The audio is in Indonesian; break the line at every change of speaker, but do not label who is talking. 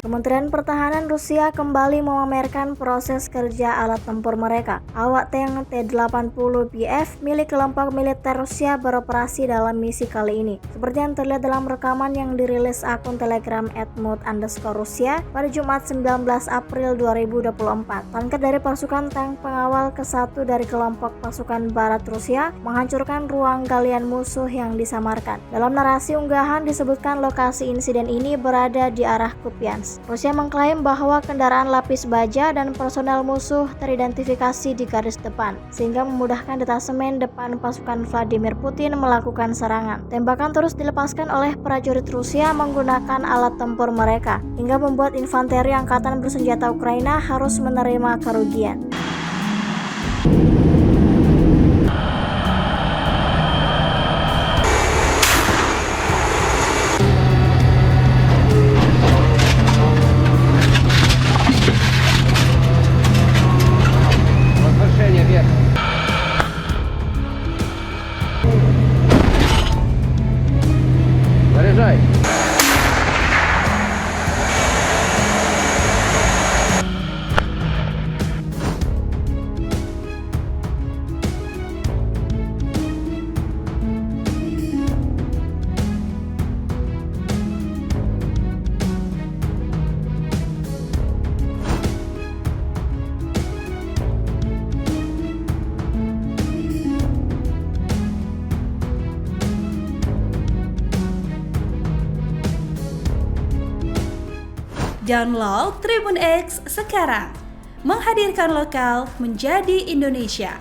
Kementerian Pertahanan Rusia kembali memamerkan proses kerja alat tempur mereka. Awak tank T-80BF milik kelompok militer Rusia beroperasi dalam misi kali ini. Seperti yang terlihat dalam rekaman yang dirilis akun Telegram @mut_Rusia pada Jumat 19 April 2024. Tanker dari pasukan tank pengawal ke-1 dari kelompok pasukan Barat Rusia menghancurkan ruang galian musuh yang disamarkan. Dalam narasi unggahan disebutkan lokasi insiden ini berada di arah Kupiansk. Rusia mengklaim bahwa kendaraan lapis baja dan personel musuh teridentifikasi di garis depan, sehingga memudahkan detasemen depan pasukan Vladimir Putin melakukan serangan. Tembakan terus dilepaskan oleh prajurit Rusia menggunakan alat tempur mereka, hingga membuat infanteri angkatan bersenjata Ukraina harus menerima kerugian.
Заряжай!
Download Tribun X sekarang, menghadirkan lokal menjadi Indonesia.